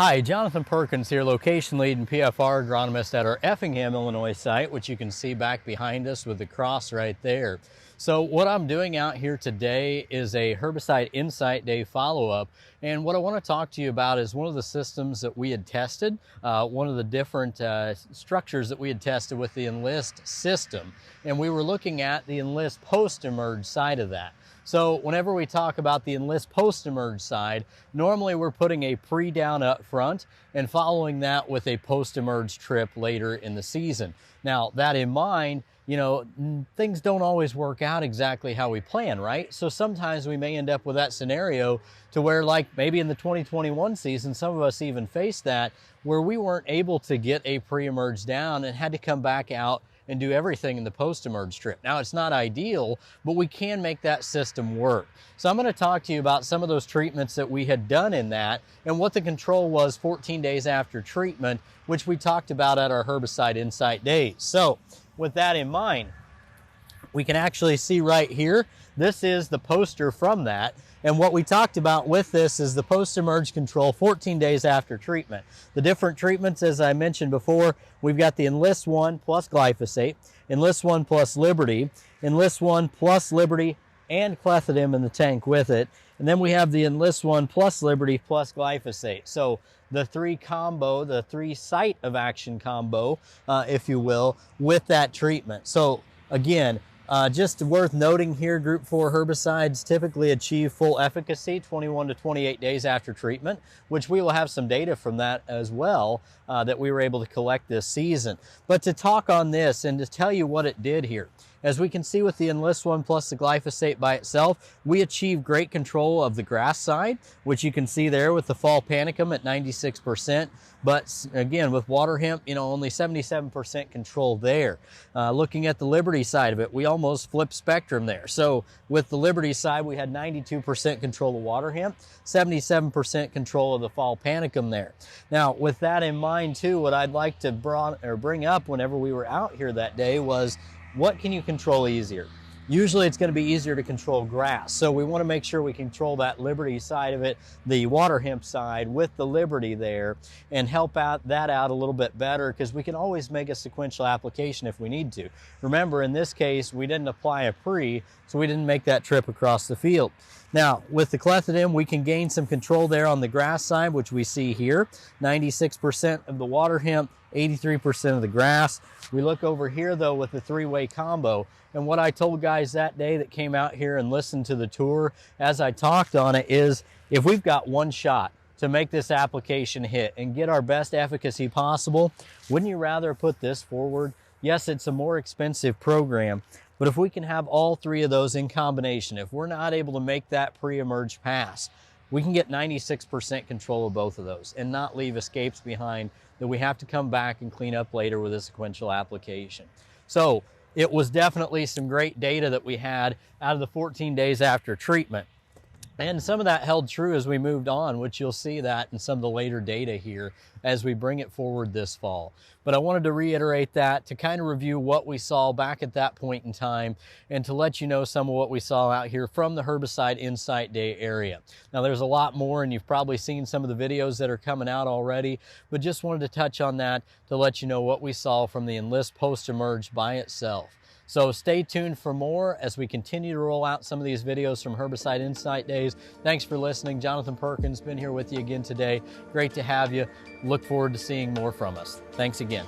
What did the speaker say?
Hi, Jonathan Perkins here, location lead and PFR agronomist at our Effingham, Illinois site, which you can see back behind us with the cross right there. So what I'm doing out here today is a Herbicide Insight Day follow-up, and what I want to talk to you about is one of the systems that we had tested, one of the different structures that we had tested with the Enlist system, and we were looking at the Enlist post-emerge side of that. So whenever we talk about the Enlist post-emerge side, normally we're putting a pre-down up front and following that with a post-emerge trip later in the season. Now, that in mind, you know, things don't always work out exactly how we plan, right? So sometimes we may end up with that scenario to where, like maybe in the 2021 season, some of us even faced that, where we weren't able to get a pre-emerge down and had to come back out and do everything in the post-emerge trip. Now, it's not ideal, but we can make that system work. So I'm going to talk to you about some of those treatments that we had done in that and what the control was 14 days after treatment, which we talked about at our Herbicide Insight Days. So with that in mind, we can actually see right here, this is the poster from that. And what we talked about with this is the post-emerge control 14 days after treatment. The different treatments, as I mentioned before, we've got the Enlist One plus glyphosate, Enlist One plus Liberty, Enlist One plus Liberty and Clethodim in the tank with it. And then we have the Enlist One plus Liberty plus glyphosate. So the three combo, the three site of action combo, if you will, with that treatment. So again, just worth noting here, Group 4 herbicides typically achieve full efficacy 21 to 28 days after treatment, which we will have some data from that as well that we were able to collect this season. But to talk on this and to tell you what it did here, as we can see with the Enlist One plus the glyphosate by itself, we achieved great control of the grass side, which you can see there with the fall panicum at 96%. But again, with waterhemp, you know, only 77% control there. Looking at the Liberty side of it, we almost flipped spectrum there. So with the Liberty side, we had 92% control of waterhemp, 77% control of the fall panicum there. Now, with that in mind too, what I'd like to bring up whenever we were out here that day was, what can you control easier? Usually it's going to be easier to control grass. So we want to make sure we control that Liberty side of it, the water hemp side with the Liberty there, and help out that out a little bit better, because we can always make a sequential application if we need to. Remember, in this case, we didn't apply a pre, so we didn't make that trip across the field. Now, with the Clethodim, we can gain some control there on the grass side, which we see here, 96% of the water hemp, 83% of the grass. We look over here though with the three-way combo, and what I told guys that day that came out here and listened to the tour as I talked on it is, if we've got one shot to make this application hit and get our best efficacy possible, wouldn't you rather put this forward? Yes, it's a more expensive program, but if we can have all three of those in combination, if we're not able to make that pre-emerge pass, we can get 96% control of both of those and not leave escapes behind that we have to come back and clean up later with a sequential application. So it was definitely some great data that we had out of the 14 days after treatment. And some of that held true as we moved on, which you'll see that in some of the later data here as we bring it forward this fall. But I wanted to reiterate that to kind of review what we saw back at that point in time and to let you know some of what we saw out here from the Herbicide Insight Day area. Now, there's a lot more, and you've probably seen some of the videos that are coming out already, but just wanted to touch on that to let you know what we saw from the Enlist post-emerge by itself. So stay tuned for more as we continue to roll out some of these videos from Herbicide Insight Days. Thanks for listening. Jonathan Perkins, been here with you again today. Great to have you. Look forward to seeing more from us. Thanks again.